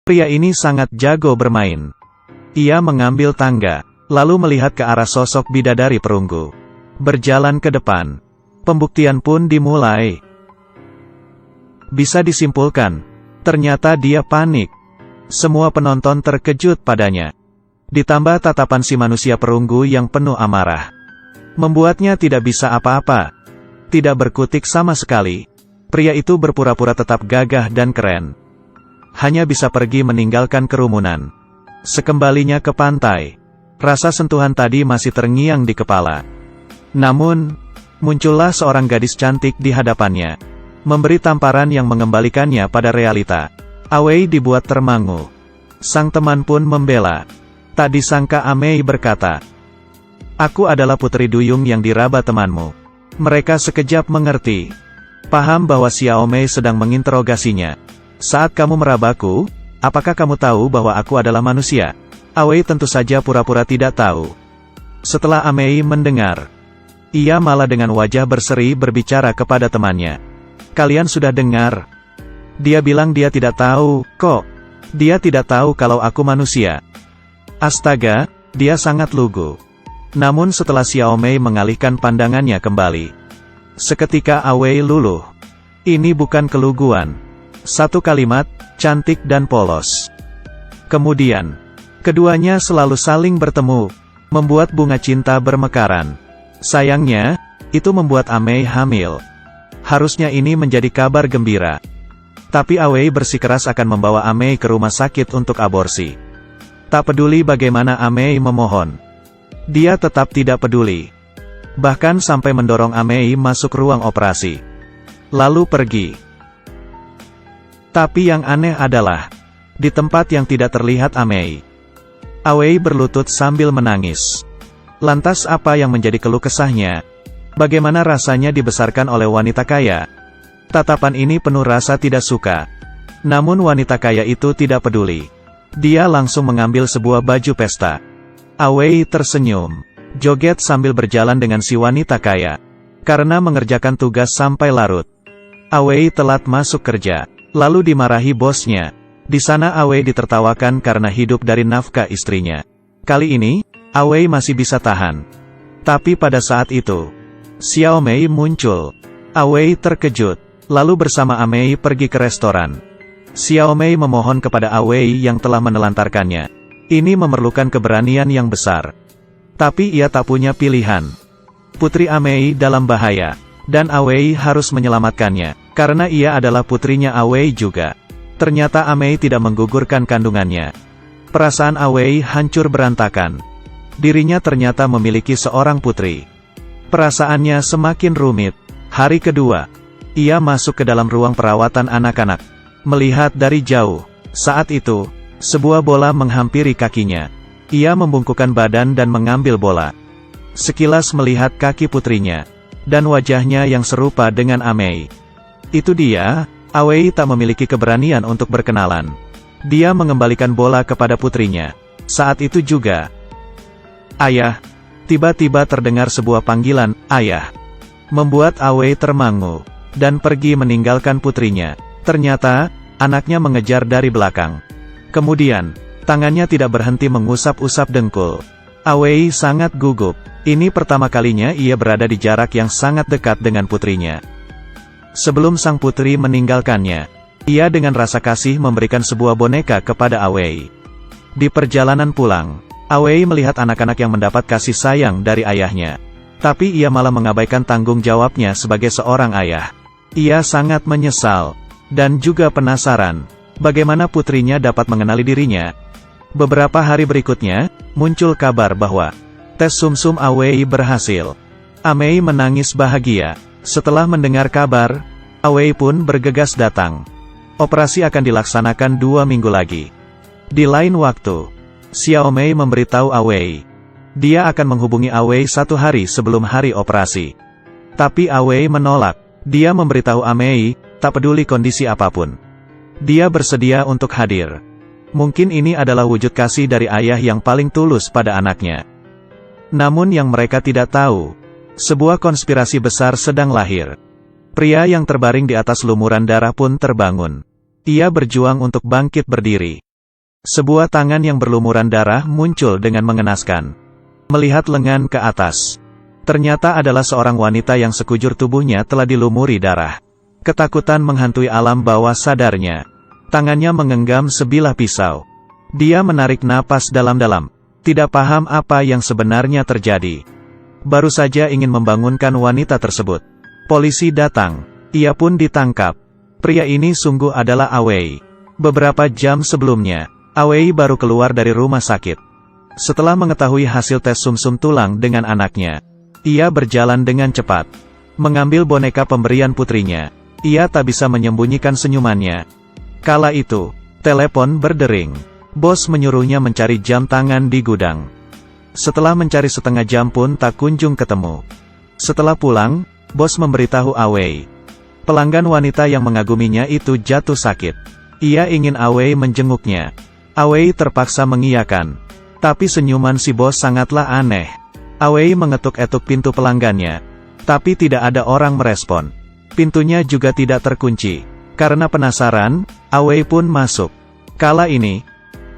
Pria ini sangat jago bermain. Ia mengambil tangga, lalu melihat ke arah sosok bidadari perunggu. Berjalan ke depan. Pembuktian pun dimulai. Bisa disimpulkan, ternyata dia panik. Semua penonton terkejut padanya. Ditambah tatapan si manusia perunggu yang penuh amarah. Membuatnya tidak bisa apa-apa. Tidak berkutik sama sekali. Pria itu berpura-pura tetap gagah dan keren. Hanya bisa pergi meninggalkan kerumunan. Sekembalinya ke pantai, rasa sentuhan tadi masih terngiang di kepala. Namun, muncullah seorang gadis cantik di hadapannya. Memberi tamparan yang mengembalikannya pada realita. Awei dibuat termangu. Sang teman pun membela. Tak disangka Amei berkata, "Aku adalah Putri Duyung yang diraba temanmu." Mereka sekejap mengerti. Paham bahwa Xiaomei sedang menginterogasinya. "Saat kamu merabaku, apakah kamu tahu bahwa aku adalah manusia?" Awei tentu saja pura-pura tidak tahu. Setelah Amei mendengar, ia malah dengan wajah berseri berbicara kepada temannya. "Kalian sudah dengar? Dia bilang dia tidak tahu, kok. Dia tidak tahu kalau aku manusia." Astaga, dia sangat lugu. Namun setelah Xiaomei mengalihkan pandangannya kembali, seketika Awei luluh. Ini bukan keluguan. Satu kalimat, cantik dan polos. Kemudian, keduanya selalu saling bertemu, membuat bunga cinta bermekaran. Sayangnya, itu membuat Amei hamil. Harusnya ini menjadi kabar gembira. Tapi Awei bersikeras akan membawa Amei ke rumah sakit untuk aborsi. Tak peduli bagaimana Amei memohon. Dia tetap tidak peduli. Bahkan sampai mendorong Amei masuk ruang operasi. Lalu pergi. Tapi yang aneh adalah, di tempat yang tidak terlihat Amei, Awei berlutut sambil menangis. Lantas apa yang menjadi keluh kesahnya? Bagaimana rasanya dibesarkan oleh wanita kaya? Tatapan ini penuh rasa tidak suka. Namun wanita kaya itu tidak peduli. Dia langsung mengambil sebuah baju pesta. Awei tersenyum, joget sambil berjalan dengan si wanita kaya. Karena mengerjakan tugas sampai larut, Awei telat masuk kerja. Lalu dimarahi bosnya. Di sana Awei ditertawakan karena hidup dari nafkah istrinya. Kali ini, Awei masih bisa tahan. Tapi pada saat itu, Xiaomei muncul. Awei terkejut, lalu bersama Amei pergi ke restoran. Xiaomei memohon kepada Awei yang telah menelantarkannya. Ini memerlukan keberanian yang besar. Tapi ia tak punya pilihan. Putri Amei dalam bahaya, dan Awei harus menyelamatkannya. Karena ia adalah putrinya Awei juga. Ternyata Amei tidak menggugurkan kandungannya. Perasaan Awei hancur berantakan. Dirinya ternyata memiliki seorang putri. Perasaannya semakin rumit. Hari kedua, ia masuk ke dalam ruang perawatan anak-anak. Melihat dari jauh, saat itu, sebuah bola menghampiri kakinya. Ia membungkukkan badan dan mengambil bola. Sekilas melihat kaki putrinya, dan wajahnya yang serupa dengan Amei. Itu dia. Awei tak memiliki keberanian untuk berkenalan. Dia mengembalikan bola kepada putrinya. Saat itu juga, "Ayah!" Tiba-tiba terdengar sebuah panggilan, "Ayah!" Membuat Awei termangu, dan pergi meninggalkan putrinya. Ternyata, anaknya mengejar dari belakang. Kemudian, tangannya tidak berhenti mengusap-usap dengkul. Awei sangat gugup. Ini pertama kalinya ia berada di jarak yang sangat dekat dengan putrinya. Sebelum sang putri meninggalkannya, ia dengan rasa kasih memberikan sebuah boneka kepada Awei. Di perjalanan pulang, Awei melihat anak-anak yang mendapat kasih sayang dari ayahnya. Tapi ia malah mengabaikan tanggung jawabnya sebagai seorang ayah. Ia sangat menyesal, dan juga penasaran, bagaimana putrinya dapat mengenali dirinya. Beberapa hari berikutnya, muncul kabar bahwa tes sumsum Awei berhasil. Amei menangis bahagia. Setelah mendengar kabar, Awei pun bergegas datang. Operasi akan dilaksanakan 2 minggu lagi. Di lain waktu, Xiaomei memberitahu Awei. Dia akan menghubungi Awei 1 hari sebelum hari operasi. Tapi Awei menolak. Dia memberitahu Amei, tak peduli kondisi apapun, dia bersedia untuk hadir. Mungkin ini adalah wujud kasih dari ayah yang paling tulus pada anaknya. Namun yang mereka tidak tahu, sebuah konspirasi besar sedang lahir. Pria yang terbaring di atas lumuran darah pun terbangun. Ia berjuang untuk bangkit berdiri. Sebuah tangan yang berlumuran darah muncul dengan mengenaskan. Melihat lengan ke atas, ternyata adalah seorang wanita yang sekujur tubuhnya telah dilumuri darah. Ketakutan menghantui alam bawah sadarnya. Tangannya menggenggam sebilah pisau. Dia menarik napas dalam-dalam. Tidak paham apa yang sebenarnya terjadi. Baru saja ingin membangunkan wanita tersebut. Polisi datang. Ia pun ditangkap. Pria ini sungguh adalah Awei. Beberapa jam sebelumnya, Awei baru keluar dari rumah sakit. Setelah mengetahui hasil tes sumsum tulang dengan anaknya, ia berjalan dengan cepat. Mengambil boneka pemberian putrinya. Ia tak bisa menyembunyikan senyumannya. Kala itu, telepon berdering. Bos menyuruhnya mencari jam tangan di gudang. Setelah mencari setengah jam pun tak kunjung ketemu. Setelah pulang, bos memberitahu Awei. Pelanggan wanita yang mengaguminya itu jatuh sakit. Ia ingin Awei menjenguknya. Awei terpaksa mengiyakan. Tapi senyuman si bos sangatlah aneh. Awei mengetuk-etuk pintu pelanggannya. Tapi tidak ada orang merespon. Pintunya juga tidak terkunci. Karena penasaran, Awei pun masuk. Kala ini,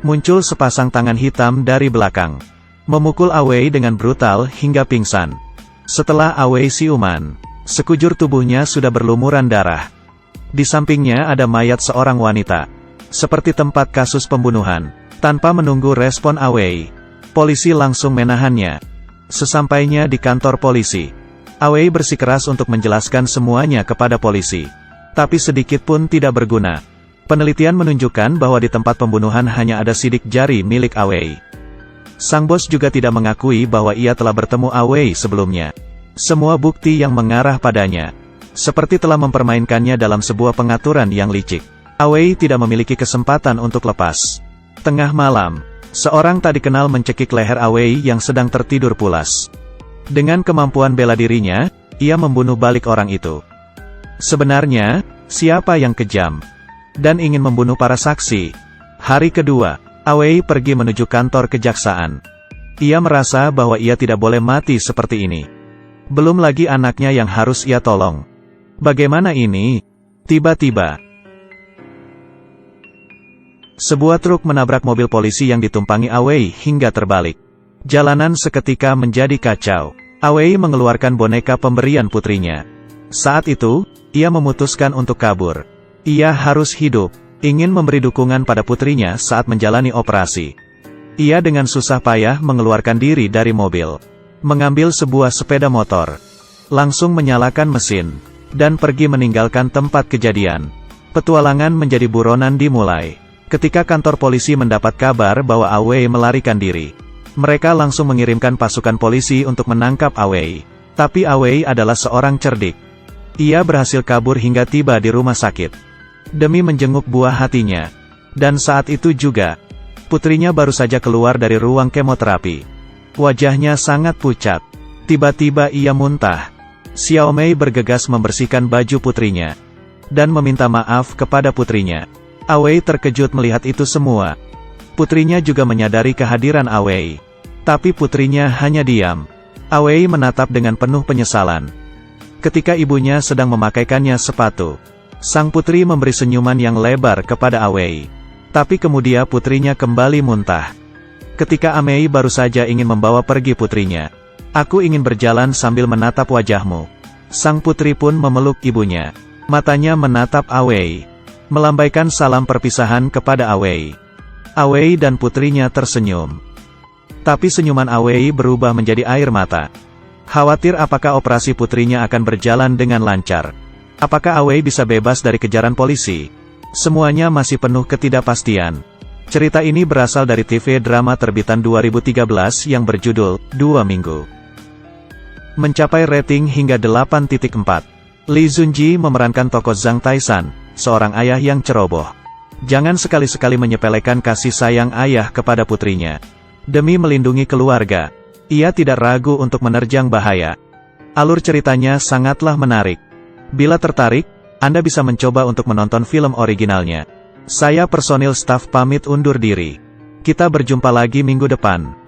muncul sepasang tangan hitam dari belakang. Memukul Awei dengan brutal hingga pingsan. Setelah Awei siuman, sekujur tubuhnya sudah berlumuran darah. Di sampingnya ada mayat seorang wanita. Seperti tempat kasus pembunuhan. Tanpa menunggu respon Awei, polisi langsung menahannya. Sesampainya di kantor polisi, Awei bersikeras untuk menjelaskan semuanya kepada polisi. Tapi sedikit pun tidak berguna. Penelitian menunjukkan bahwa di tempat pembunuhan hanya ada sidik jari milik Awei. Sang bos juga tidak mengakui bahwa ia telah bertemu Awei sebelumnya. Semua bukti yang mengarah padanya, seperti telah mempermainkannya dalam sebuah pengaturan yang licik. Awei tidak memiliki kesempatan untuk lepas. Tengah malam, seorang tak dikenal mencekik leher Awei yang sedang tertidur pulas. Dengan kemampuan bela dirinya, ia membunuh balik orang itu. Sebenarnya, siapa yang kejam dan ingin membunuh para saksi? Hari kedua, Awei pergi menuju kantor kejaksaan. Ia merasa bahwa ia tidak boleh mati seperti ini. Belum lagi anaknya yang harus ia tolong. Bagaimana ini? Tiba-tiba, sebuah truk menabrak mobil polisi yang ditumpangi Awei hingga terbalik. Jalanan seketika menjadi kacau. Awei mengeluarkan boneka pemberian putrinya. Saat itu, ia memutuskan untuk kabur. Ia harus hidup, ingin memberi dukungan pada putrinya saat menjalani operasi. Ia dengan susah payah mengeluarkan diri dari mobil. Mengambil sebuah sepeda motor. Langsung menyalakan mesin. Dan pergi meninggalkan tempat kejadian. Petualangan menjadi buronan dimulai. Ketika kantor polisi mendapat kabar bahwa Awei melarikan diri, mereka langsung mengirimkan pasukan polisi untuk menangkap Awei. Tapi Awei adalah seorang cerdik. Ia berhasil kabur hingga tiba di rumah sakit. Demi menjenguk buah hatinya. Dan saat itu juga, putrinya baru saja keluar dari ruang kemoterapi. Wajahnya sangat pucat. Tiba-tiba ia muntah. Xiaomei bergegas membersihkan baju putrinya. Dan meminta maaf kepada putrinya. Awei terkejut melihat itu semua. Putrinya juga menyadari kehadiran Awei. Tapi putrinya hanya diam. Awei menatap dengan penuh penyesalan. Ketika ibunya sedang memakaikannya sepatu, sang putri memberi senyuman yang lebar kepada Awei. Tapi kemudian putrinya kembali muntah. Ketika Amei baru saja ingin membawa pergi putrinya. Aku ingin berjalan sambil menatap wajahmu. Sang putri pun memeluk ibunya. Matanya menatap Awei. Melambaikan salam perpisahan kepada Awei. Awei dan putrinya tersenyum. Tapi senyuman Awei berubah menjadi air mata. Khawatir apakah operasi putrinya akan berjalan dengan lancar. Apakah Awei bisa bebas dari kejaran polisi? Semuanya masih penuh ketidakpastian. Cerita ini berasal dari TV drama terbitan 2013 yang berjudul 2 Minggu. Mencapai rating hingga 8.4. Lee Junji memerankan tokoh Zhang Taisan, seorang ayah yang ceroboh. Jangan sekali-sekali menyepelekan kasih sayang ayah kepada putrinya. Demi melindungi keluarga, ia tidak ragu untuk menerjang bahaya. Alur ceritanya sangatlah menarik. Bila tertarik, Anda bisa mencoba untuk menonton film originalnya. Saya personil staf pamit undur diri. Kita berjumpa lagi minggu depan.